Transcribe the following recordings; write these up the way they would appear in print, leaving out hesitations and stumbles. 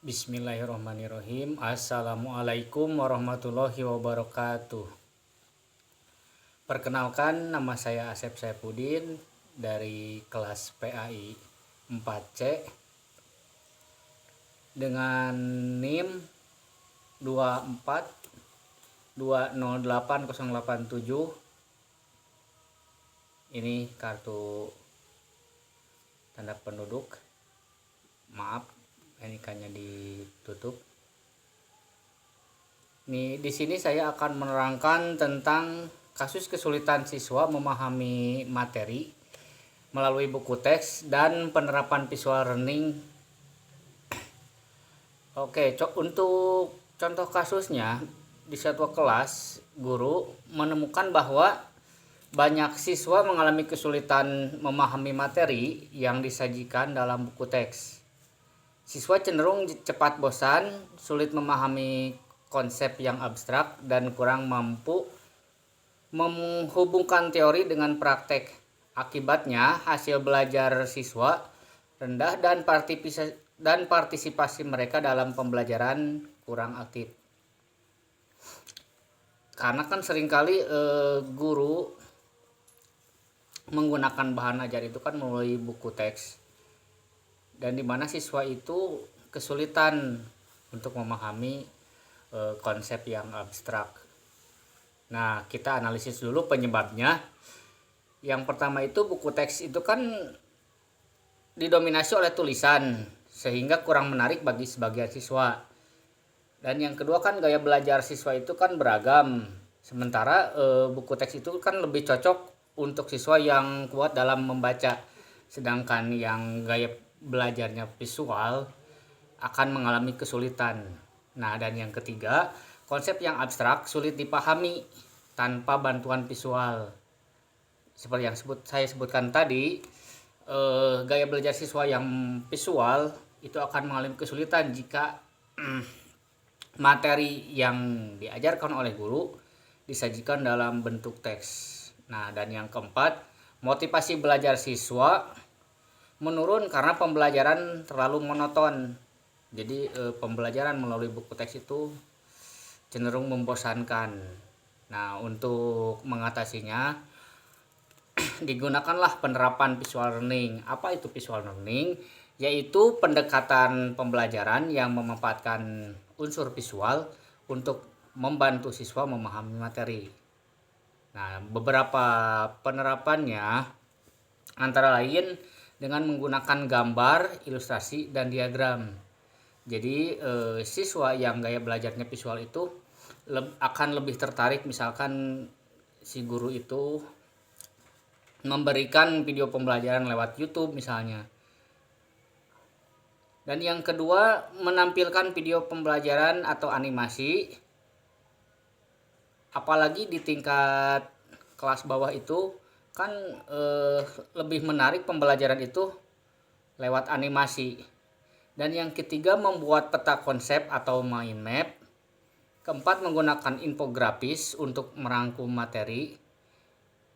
Bismillahirrahmanirrahim. Assalamualaikum warahmatullahi wabarakatuh. Perkenalkan, nama saya Asep Saipudin dari kelas PAI 4C dengan NIM 24208087. Ini kartu tanda penduduk. Maaf, NIK-nya ditutup. Di sini saya akan menerangkan tentang kasus kesulitan siswa memahami materi melalui buku teks dan penerapan visual learning. Oke, untuk contoh kasusnya, di satu kelas guru menemukan bahwa banyak siswa mengalami kesulitan memahami materi yang disajikan dalam buku teks. Siswa cenderung cepat bosan, sulit memahami konsep yang abstrak, dan kurang mampu menghubungkan teori dengan praktek. Akibatnya, hasil belajar siswa rendah dan partisipasi mereka dalam pembelajaran kurang aktif. Karena kan seringkali guru menggunakan bahan ajar itu kan melalui buku teks, dan dimana siswa itu kesulitan untuk memahami konsep yang abstrak. Nah, kita analisis dulu penyebabnya. Yang pertama itu buku teks itu kan didominasi oleh tulisan sehingga kurang menarik bagi sebagian siswa. Dan yang kedua kan gaya belajar siswa itu kan beragam. Sementara buku teks itu kan lebih cocok untuk siswa yang kuat dalam membaca, sedangkan yang gaya belajarnya visual akan mengalami kesulitan. Nah, dan yang ketiga, konsep yang abstrak sulit dipahami tanpa bantuan visual. Seperti yang saya sebutkan tadi, gaya belajar siswa yang visual itu akan mengalami kesulitan jika materi yang diajarkan oleh guru disajikan dalam bentuk teks. Nah, dan yang keempat, motivasi belajar siswa menurun karena pembelajaran terlalu monoton. Jadi pembelajaran melalui buku teks itu cenderung membosankan. Nah, untuk mengatasinya digunakanlah penerapan visual learning. Apa itu visual learning? Yaitu pendekatan pembelajaran yang memanfaatkan unsur visual untuk membantu siswa memahami materi. Nah, beberapa penerapannya antara lain dengan menggunakan gambar, ilustrasi, dan diagram. Jadi siswa yang gaya belajarnya visual itu akan lebih tertarik, misalkan si guru itu memberikan video pembelajaran lewat YouTube misalnya. Dan yang kedua, menampilkan video pembelajaran atau animasi. Apalagi di tingkat kelas bawah itu kan lebih menarik pembelajaran itu lewat animasi. Dan yang ketiga, membuat peta konsep atau mind map. Keempat, menggunakan infografis untuk merangkum materi.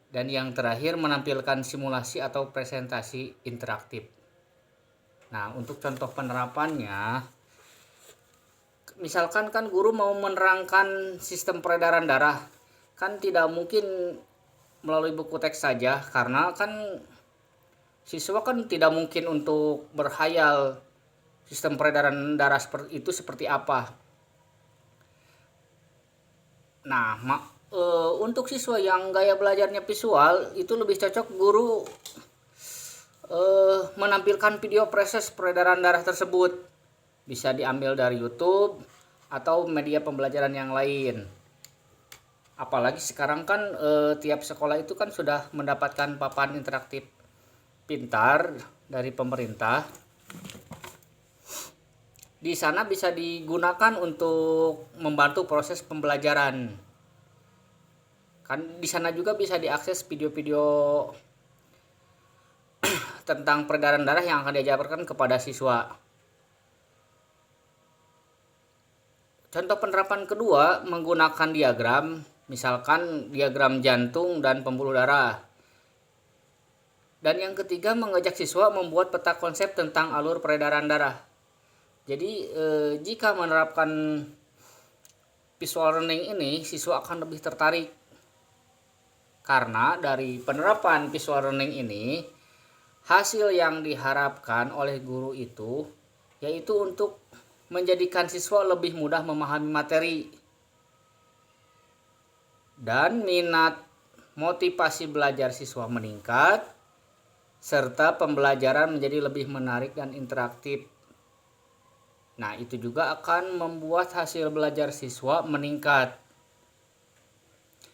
Dan yang terakhir, menampilkan simulasi atau presentasi interaktif. Nah, untuk contoh penerapannya, misalkan kan guru mau menerangkan sistem peredaran darah, kan tidak mungkin melalui buku teks saja, karena kan siswa kan tidak mungkin untuk berhayal sistem peredaran darah seperti apa. Nah, untuk siswa yang gaya belajarnya visual itu lebih cocok guru menampilkan video proses peredaran darah tersebut. Bisa diambil dari YouTube atau media pembelajaran yang lain. Apalagi sekarang kan tiap sekolah itu kan sudah mendapatkan papan interaktif pintar dari pemerintah. Di sana bisa digunakan untuk membantu proses pembelajaran. Kan di sana juga bisa diakses video-video tentang peredaran darah yang akan diajarkan kepada siswa. Contoh penerapan kedua, menggunakan diagram, misalkan diagram jantung dan pembuluh darah. Dan yang ketiga, mengajak siswa membuat peta konsep tentang alur peredaran darah. Jadi jika menerapkan visual learning ini, siswa akan lebih tertarik. Karena dari penerapan visual learning ini, hasil yang diharapkan oleh guru itu yaitu untuk menjadikan siswa lebih mudah memahami materi dan minat motivasi belajar siswa meningkat, serta pembelajaran menjadi lebih menarik dan interaktif. Nah, itu juga akan membuat hasil belajar siswa meningkat.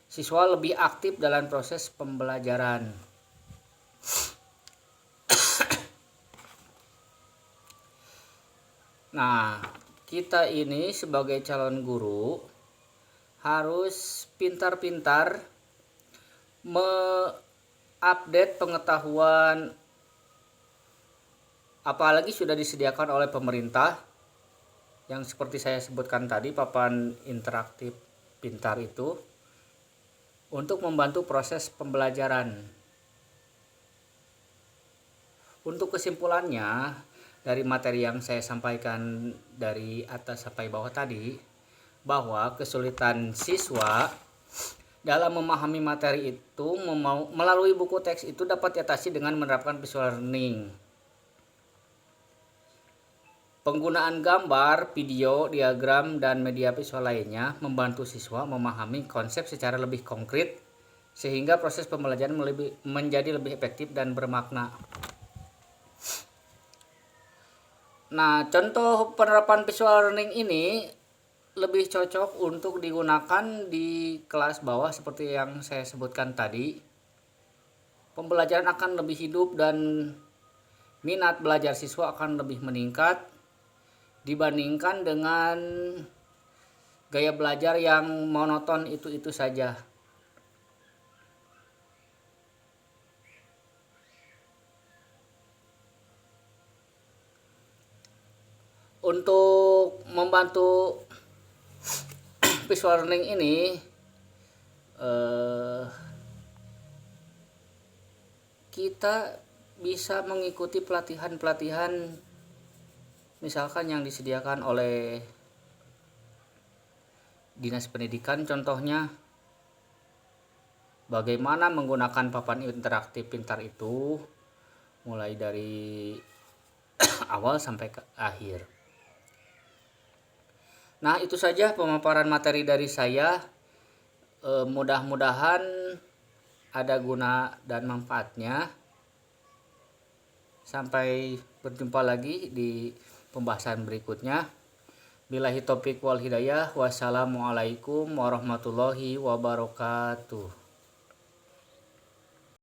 Siswa lebih aktif dalam proses pembelajaran. Nah, kita ini sebagai calon guru harus pintar-pintar update pengetahuan, apalagi sudah disediakan oleh pemerintah yang seperti saya sebutkan tadi, papan interaktif pintar itu, untuk membantu proses pembelajaran. Untuk kesimpulannya dari materi yang saya sampaikan dari atas sampai bawah tadi, bahwa kesulitan siswa dalam memahami materi itu melalui buku teks itu dapat diatasi dengan menerapkan visual learning. Penggunaan gambar, video, diagram, dan media visual lainnya membantu siswa memahami konsep secara lebih konkret sehingga proses pembelajaran menjadi lebih efektif dan bermakna. Nah, contoh penerapan visual learning ini lebih cocok untuk digunakan di kelas bawah seperti yang saya sebutkan tadi. Pembelajaran akan lebih hidup dan minat belajar siswa akan lebih meningkat dibandingkan dengan gaya belajar yang monoton itu saja. Untuk membantu visual learning ini, kita bisa mengikuti pelatihan-pelatihan misalkan yang disediakan oleh Dinas Pendidikan, contohnya bagaimana menggunakan papan interaktif pintar itu mulai dari awal sampai ke akhir. Nah, itu saja pemaparan materi dari saya. Mudah-mudahan ada guna dan manfaatnya. Sampai berjumpa lagi di pembahasan berikutnya. Billahi taufiq wal hidayah. Wassalamualaikum warahmatullahi wabarakatuh.